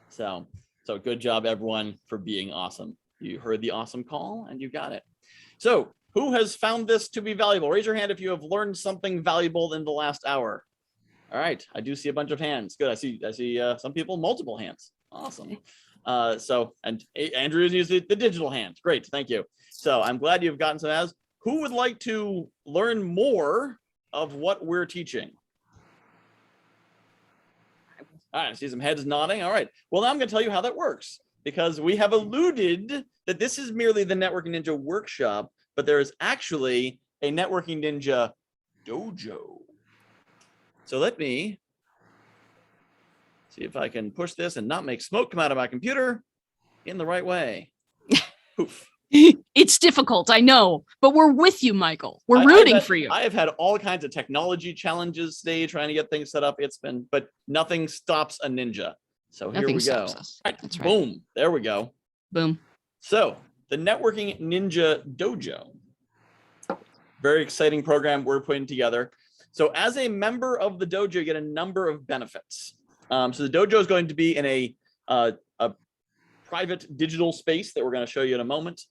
So good job, everyone, for being awesome. You heard the awesome call and you got it. So who has found this to be valuable? Raise your hand if you have learned something valuable in the last hour. All right. I do see a bunch of hands. Good. I see some people, multiple hands. Awesome. And Andrew has used the digital hand. Great. Thank you. So I'm glad you've gotten some ads. Who would like to learn more of what we're teaching? All right, I see some heads nodding. All right. Well, now I'm going to tell you how that works, because we have alluded that this is merely the Networking Ninja workshop, but there is actually a Networking Ninja dojo. So let me see if I can push this and not make smoke come out of my computer in the right way. Poof. It's difficult, I know, but we're with you, Michael. We're rooting for you. I have had all kinds of technology challenges today trying to get things set up. But nothing stops a ninja. So here we go. Right. That's right. Boom. There we go. Boom. So the Networking Ninja Dojo. Very exciting program we're putting together. So as a member of the dojo, you get a number of benefits. So the dojo is going to be in a private digital space that we're going to show you in a moment.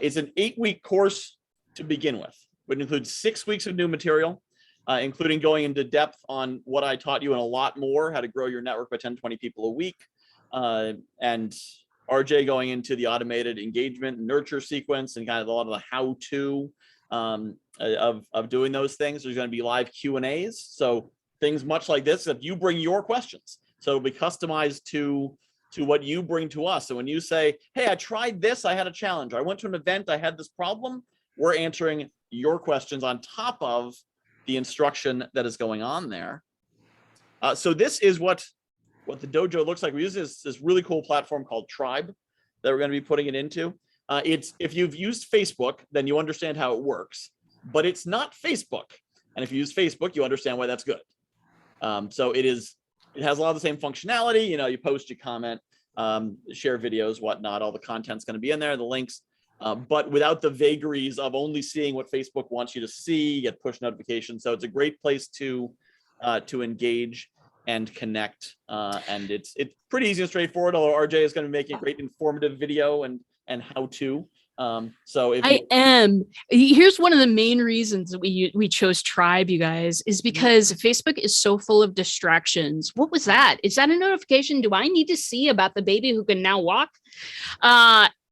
It's an 8-week course to begin with, which includes 6 weeks of new material, including going into depth on what I taught you and a lot more, how to grow your network by 10, 20 people a week, and RJ going into the automated engagement and nurture sequence and kind of a lot of the how-to of doing those things. There's going to be live Q&As. So things much like this, that you bring your questions. So it'll be customized to what you bring to us. So when you say, hey, I tried this, I had a challenge. I went to an event, I had this problem. We're answering your questions on top of the instruction that is going on there. So this is what the dojo looks like. We use this really cool platform called Tribe that we're going to be putting it into. It's, if you've used Facebook, then you understand how it works, but it's not Facebook. And if you use Facebook, you understand why that's good. So it has a lot of the same functionality. You know, you post, you comment, share videos, whatnot. All the content's going to be in there, the links, but without the vagaries of only seeing what Facebook wants you to see, get push notifications. So it's a great place to engage and connect. And it's pretty easy and straightforward, although RJ is going to be making a great informative video and how to. So if here's one of the main reasons that we chose Tribe, you guys, is because Facebook is so full of distractions. What was that? Is that a notification? Do I need to see about the baby who can now walk?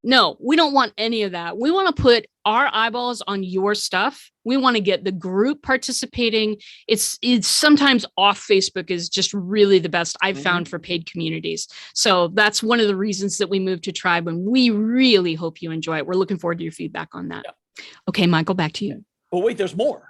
No, we don't want any of that. We want to put our eyeballs on your stuff. We want to get the group participating. It's sometimes off Facebook is just really the best I've found for paid communities. So that's one of the reasons that we moved to Tribe, and we really hope you enjoy it. We're looking forward to your feedback on that. Yeah. Okay, Michael, back to you. But wait, there's more.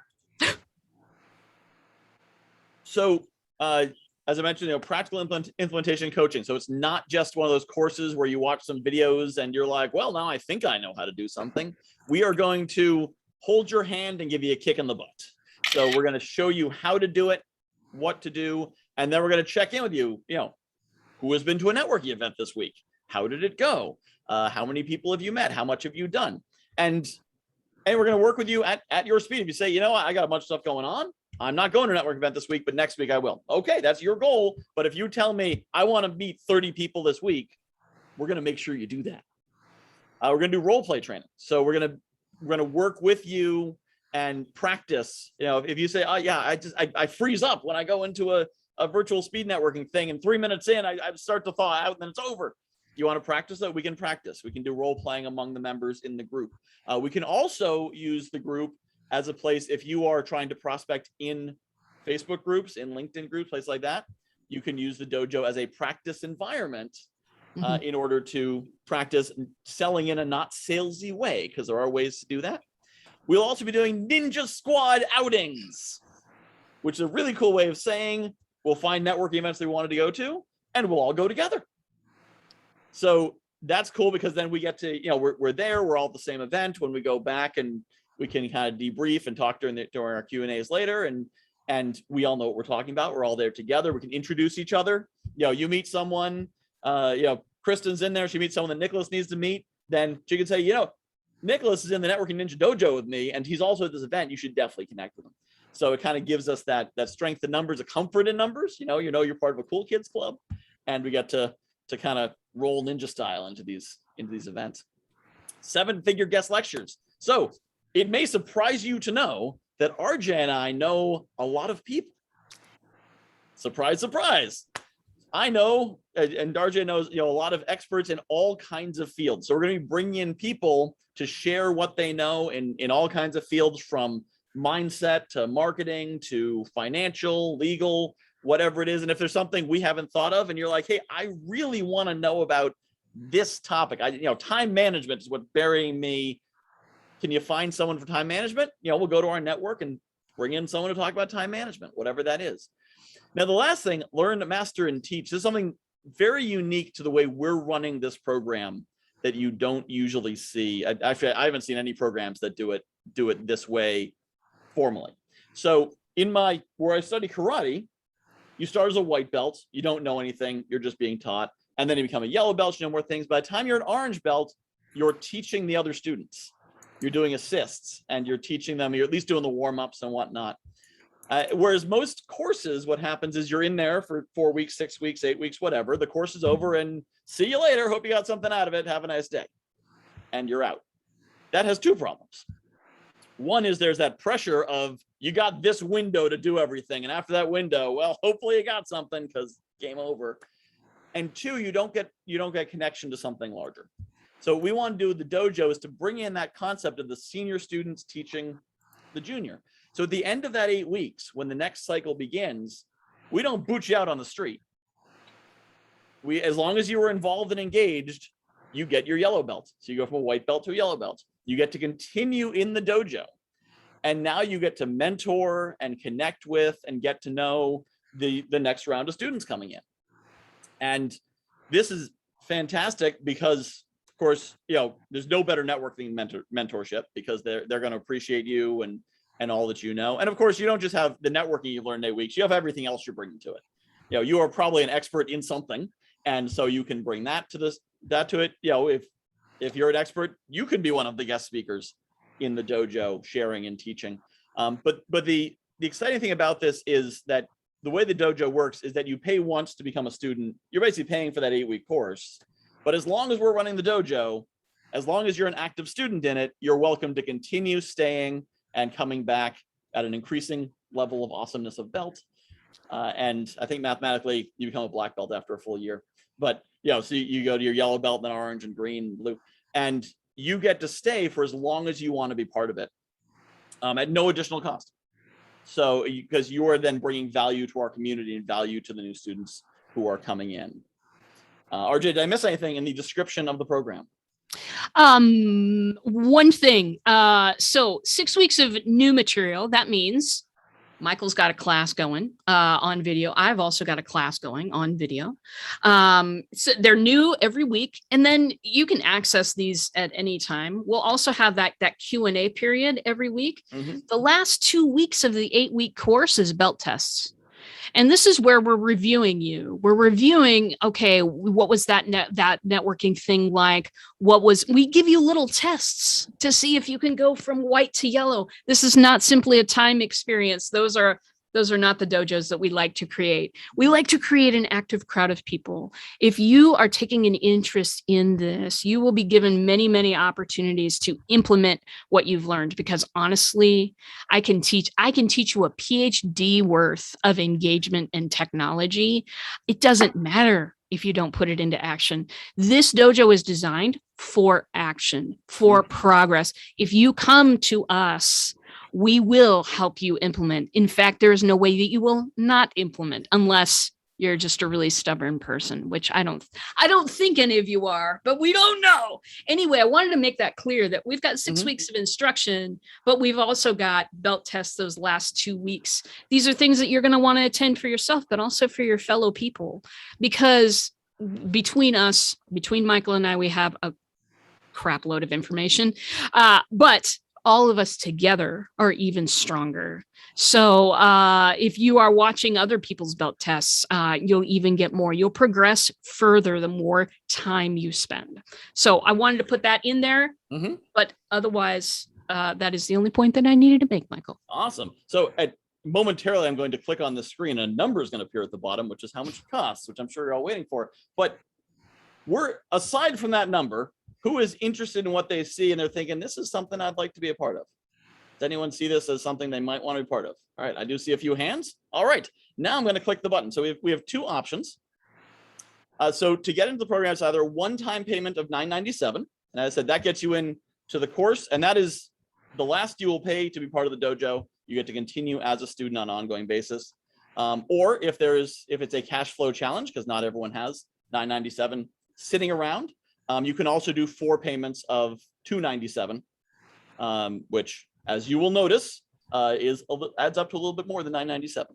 So, as I mentioned, practical implementation coaching. So it's not just one of those courses where you watch some videos and you're like, well, now I think I know how to do something. We are going to hold your hand and give you a kick in the butt. So we're going to show you how to do it, what to do, and then we're going to check in with you. Who has been to a networking event this week? How did it go? How many people have you met? How much have you done? And we're going to work with you at your speed. If you say, I got a bunch of stuff going on, I'm not going to a network event this week, but next week I will. Okay, that's your goal. But if you tell me I want to meet 30 people this week, we're going to make sure you do that. We're going to do role play training. So we're going to work with you and practice. If you say, oh yeah, I freeze up when I go into a virtual speed networking thing, and 3 minutes in, I start to thaw out and then it's over. You want to practice that? We can practice. We can do role playing among the members in the group. We can also use the group as a place, if you are trying to prospect in Facebook groups, in LinkedIn groups, places like that, you can use the dojo as a practice environment in order to practice selling in a not salesy way, because there are ways to do that. We'll also be doing Ninja Squad outings, which is a really cool way of saying we'll find networking events that we wanted to go to, and we'll all go together. So that's cool, because then we get to, we're there, we're all at the same event. When we go back, and we can kind of debrief and talk during our Q&As later, and we all know what we're talking about. We're all there together. We can introduce each other. You meet someone, Kristen's in there. She meets someone that Nicholas needs to meet. Then she can say, Nicholas is in the Networking Ninja Dojo with me, and he's also at this event. You should definitely connect with him. So it kind of gives us that strength in numbers, a comfort in numbers. You're part of a cool kids club, and we get to kind of roll ninja style into these events. 7-figure guest lectures. So it may surprise you to know that RJ and I know a lot of people. Surprise, surprise. I know, and RJ knows, a lot of experts in all kinds of fields. So we're going to be bringing in people to share what they know in all kinds of fields, from mindset to marketing to financial, legal, whatever it is. And if there's something we haven't thought of and you're like, hey, I really want to know about this topic. Time management is what's burying me. Can you find someone for time management? We'll go to our network and bring in someone to talk about time management, whatever that is. Now, the last thing, learn, master, and teach. This is something very unique to the way we're running this program that you don't usually see. Actually, I haven't seen any programs that do it this way formally. So where I study karate, you start as a white belt. You don't know anything. You're just being taught. And then you become a yellow belt, you know more things. By the time you're an orange belt, you're teaching the other students. You're doing assists, and you're teaching them. You're at least doing the warm-ups and whatnot. Whereas most courses, what happens is you're in there for 4 weeks, 6 weeks, 8 weeks, whatever. The course is over, and see you later. Hope you got something out of it. Have a nice day. And you're out. That has two problems. One is there's that pressure of you got this window to do everything. And after that window, well, hopefully you got something, because game over. And two, you don't get connection to something larger. So what we want to do with the dojo is to bring in that concept of the senior students teaching the junior. So at the end of that 8 weeks, when the next cycle begins, we don't boot you out on the street. As long as you were involved and engaged, you get your yellow belt. So you go from a white belt to a yellow belt. You get to continue in the dojo. And now you get to mentor and connect with and get to know the next round of students coming in. And this is fantastic because, of course, there's no better networking mentorship, because they're going to appreciate you and all that you know. And of course, you don't just have the networking you've learned in 8 weeks, you have everything else you're bringing to it. You are probably an expert in something, and so you can bring that to it. If you're an expert, you could be one of the guest speakers in the dojo, sharing and teaching. But the exciting thing about this is that the way the dojo works is that you pay once to become a student. You're basically paying for that 8-week course. But as long as we're running the dojo, as long as you're an active student in it, you're welcome to continue staying and coming back at an increasing level of awesomeness of belt. And I think mathematically you become a black belt after a full year. But so you go to your yellow belt, then orange and green, blue, and you get to stay for as long as you want to be part of it, at no additional cost. So because you are then bringing value to our community and value to the new students who are coming in. RJ, did I miss anything in the description of the program? One thing. So 6 weeks of new material. That means Michael's got a class going on video. I've also got a class going on video. So they're new every week, and then you can access these at any time. We'll also have that Q&A period every week. Mm-hmm. The last 2 weeks of the 8-week course is belt tests. And this is where we're reviewing you. We're reviewing, okay, what was that networking thing like? We give you little tests to see if you can go from white to yellow. This is not simply a time experience. Those are not the dojos that we like to create. We like to create an active crowd of people. If you are taking an interest in this, you will be given many, many opportunities to implement what you've learned, because honestly, I can teach you a PhD worth of engagement and technology. It doesn't matter if you don't put it into action. This dojo is designed for action, for progress. If you come to us, we will help you implement. In fact, there is no way that you will not implement unless you're just a really stubborn person, which I don't think any of you are, but we don't know. Anyway, I wanted to make that clear that we've got 6 weeks of instruction, but we've also got belt tests those last 2 weeks. These are things that you're going to want to attend for yourself, but also for your fellow people, because between Michael and I, we have a crap load of information, but all of us together are even stronger. So if you are watching other people's belt tests, you'll even get more. You'll progress further the more time you spend. So I wanted to put that in there, but otherwise, that is the only point that I needed to make, Michael. Awesome. So momentarily, I'm going to click on the screen, and a number is going to appear at the bottom, which is how much it costs, which I'm sure you're all waiting for. But aside from that number, who is interested in what they see and they're thinking, this is something I'd like to be a part of? Does anyone see this as something they might want to be part of? All right, I do see a few hands. All right, now I'm going to click the button. So we have 2 options. So to get into the program, it's either a one-time payment of $9.97. And as I said, that gets you into the course. And that is the last you will pay to be part of the dojo. You get to continue as a student on an ongoing basis. Or if it's a cash flow challenge, because not everyone has $9.97 sitting around, you can also do 4 payments of $2.97, which, as you will notice, adds up to a little bit more than $9.97.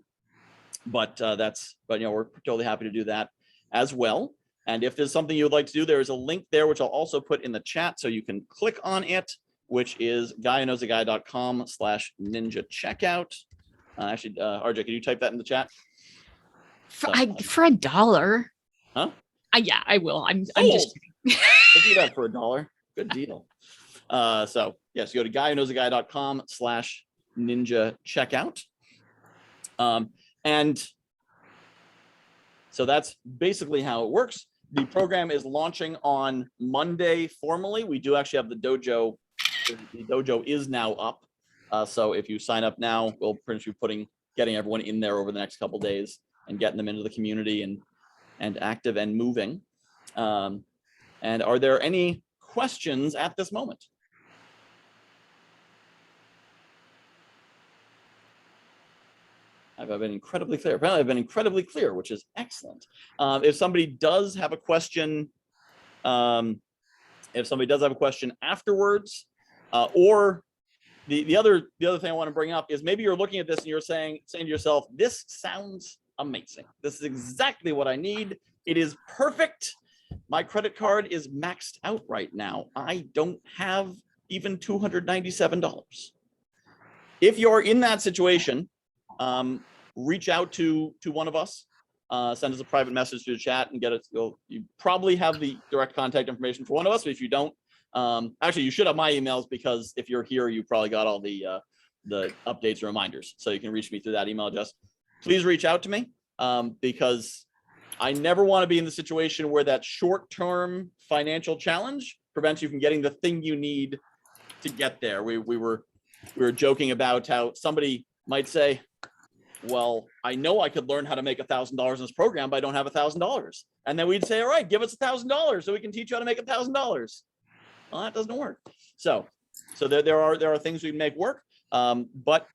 But we're totally happy to do that as well. And if there's something you would like to do, there is a link there, which I'll also put in the chat, so you can click on it, which is guywhoknowsaguy.com/ninja checkout. Actually, RJ, can you type that in the chat? For $1? Huh? Yeah, I will. I'm just kidding. We'll do that for $1. Good deal. So yes, go to guywhoknowsaguy.com/ninja checkout. And so that's basically how it works. The program is launching on Monday formally. We do actually have the dojo. The dojo is now up. So if you sign up now, we'll pretty much be getting everyone in there over the next couple of days and getting them into the community and active and moving. And are there any questions at this moment? I've been incredibly clear. Apparently, I've been incredibly clear, which is excellent. If somebody does have a question, afterwards, or the other thing I want to bring up is maybe you're looking at this and you're saying to yourself, this sounds amazing. This is exactly what I need. It is perfect. My credit card is maxed out right now. I don't have even $297. If you're in that situation, reach out to one of us, send us a private message through the chat and get it. You probably have the direct contact information for one of us, but if you don't, actually you should have my emails, because if you're here, you probably got all the updates and reminders. So you can reach me through that email address. Please reach out to me, because I never want to be in the situation where that short-term financial challenge prevents you from getting the thing you need to get there. We were joking about how somebody might say, well, I know I could learn how to make $1,000 in this program, but I don't have $1,000. And then we'd say, all right, give us $1,000 so we can teach you how to make $1,000. Well, that doesn't work. So there are things we can make work. But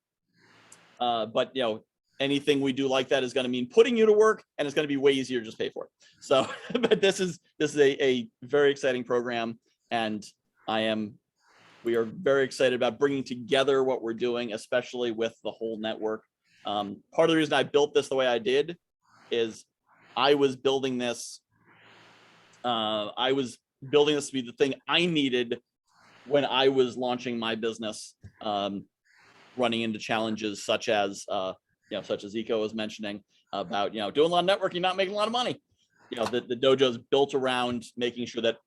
you know, anything we do like that is going to mean putting you to work, and it's going to be way easier to just pay for it. So, but this is a very exciting program, and we are very excited about bringing together what we're doing, especially with the whole network. Part of the reason I built this the way I did is I was building this. I was building this to be the thing I needed when I was launching my business, running into challenges such as Eco was mentioning about, doing a lot of networking, not making a lot of money. The dojo is built around making sure that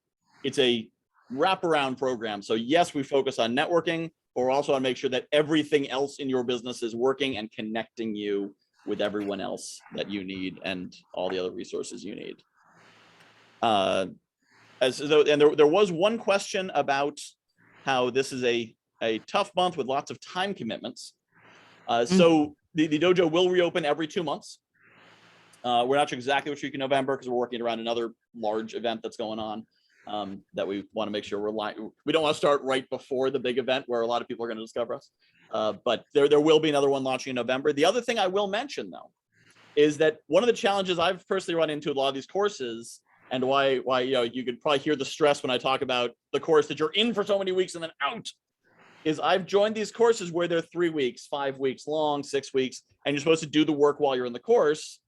it's a wraparound program. So yes, we focus on networking, but we're also on make sure that everything else in your business is working and connecting you with everyone else that you need and all the other resources you need. And there was one question about how this is a tough month with lots of time commitments. So the dojo will reopen every 2 months. We're not sure exactly which week in November, because we're working around another large event that's going on, that we want to make sure we don't want to start right before the big event where a lot of people are going to discover us. But there will be another one launching in November. The other thing I will mention, though, is that one of the challenges I've personally run into a lot of these courses, and why you could probably hear the stress when I talk about the course that you're in for so many weeks and then out, is I've joined these courses where they're 3 weeks, 5 weeks long, 6 weeks, and you're supposed to do the work while you're in the course.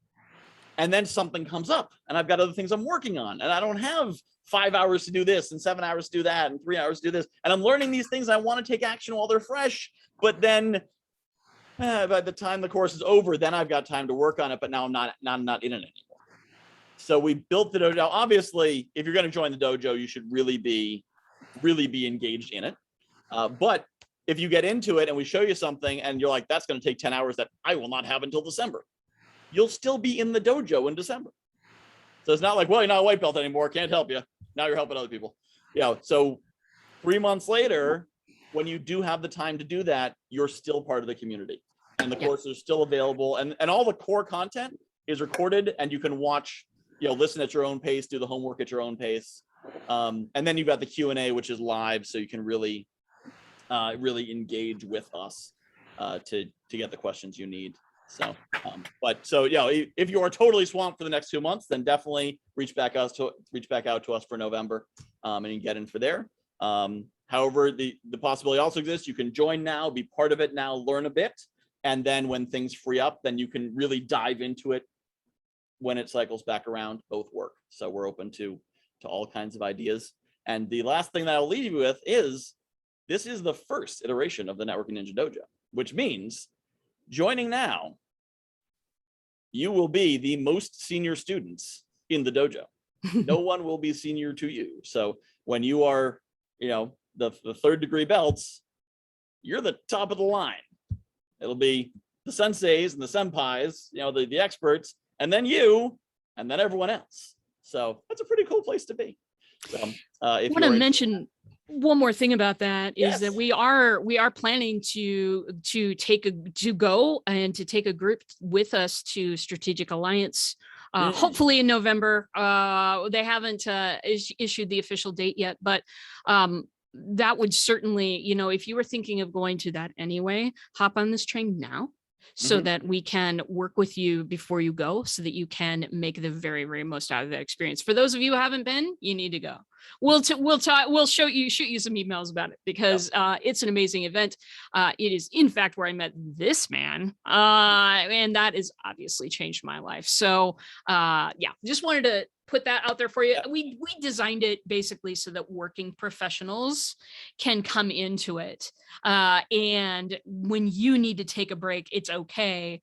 And then something comes up and I've got other things I'm working on, and I don't have 5 hours to do this and 7 hours to do that and 3 hours to do this. And I'm learning these things. I want to take action while they're fresh, but then by the time the course is over, then I've got time to work on it, but now I'm not in it anymore. So we built the dojo. Obviously, if you're going to join the dojo, you should really be engaged in it. But if you get into it and we show you something and you're like, that's going to take 10 hours that I will not have until December, you'll still be in the dojo in December. So it's not like, well, you're not a white belt anymore, can't help you. Now you're helping other people. So 3 months later, when you do have the time to do that, you're still part of the community, and the courses are still available, and all the core content is recorded, and you can watch, listen at your own pace, do the homework at your own pace. And then you've got the Q&A, which is live, so you can really engage with us to get the questions you need. So, if you are totally swamped for the next 2 months, then definitely reach back out to us for November, and you can get in for there. However, the possibility also exists. You can join now, be part of it now, learn a bit, and then when things free up, then you can really dive into it when it cycles back around. Both work. So we're open to all kinds of ideas. And the last thing that I'll leave you with is, this is the first iteration of the Networking Ninja Dojo, which means joining now, you will be the most senior students in the dojo. No one will be senior to you. So when you are, the 3rd degree belts, you're the top of the line. It'll be the senseis and the senpais, the experts, and then you, and then everyone else. So that's a pretty cool place to be. So I want to mention one more thing about that is that we are planning to go and to take a group with us to Strategic Alliance, hopefully in November. They haven't issued the official date yet, but that would certainly, if you were thinking of going to that anyway, hop on this train now, so Mhm. that we can work with you before you go so that you can make the very, very most out of that experience. For those of you who haven't been, you need to go. We'll shoot you some emails about it because it's an amazing event. It is in fact where I met this man, and that has obviously changed my life. So yeah, just wanted to put that out there for you. Yeah. We designed it basically so that working professionals can come into it. And when you need to take a break, it's okay.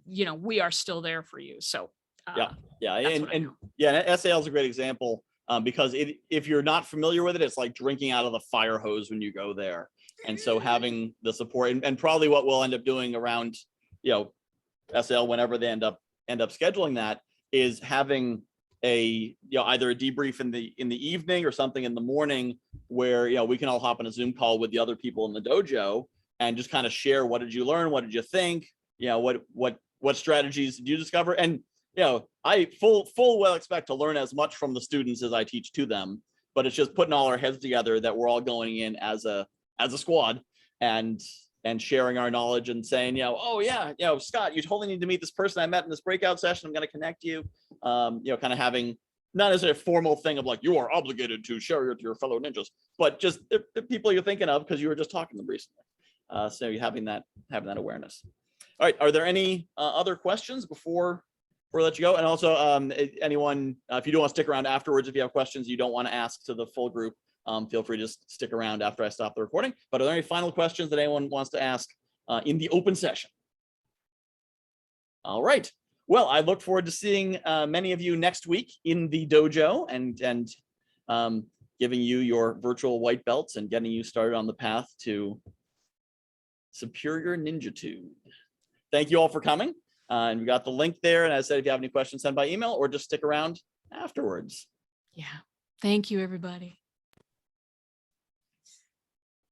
We are still there for you. So Yeah, that's what I and know. yeah, SAL is a great example because if you're not familiar with it, it's like drinking out of the fire hose when you go there. And so having the support and probably what we'll end up doing around, SAL whenever they end up scheduling that is having either a debrief in the evening or something in the morning where we can all hop on a Zoom call with the other people in the dojo and just kind of share what did you learn, what did you think, what strategies did you discover, and I full well expect to learn as much from the students as I teach to them, but it's just putting all our heads together that we're all going in as a squad and sharing our knowledge and saying, oh yeah, Scott, you totally need to meet this person I met in this breakout session. I'm going to connect you. Kind of having not as a formal thing of like you are obligated to share your fellow ninjas, but just the people you're thinking of because you were just talking to them recently. So you're having that awareness. All right, are there any other questions before we let you go? And also, anyone, if you do want to stick around afterwards, if you have questions you don't want to ask to the full group, feel free to just stick around after I stop the recording. But are there any final questions that anyone wants to ask in the open session? All right. Well, I look forward to seeing many of you next week in the dojo and giving you your virtual white belts and getting you started on the path to superior ninjitude. Thank you all for coming. And we got the link there. And as I said, if you have any questions, send by email or just stick around afterwards. Yeah. Thank you, everybody.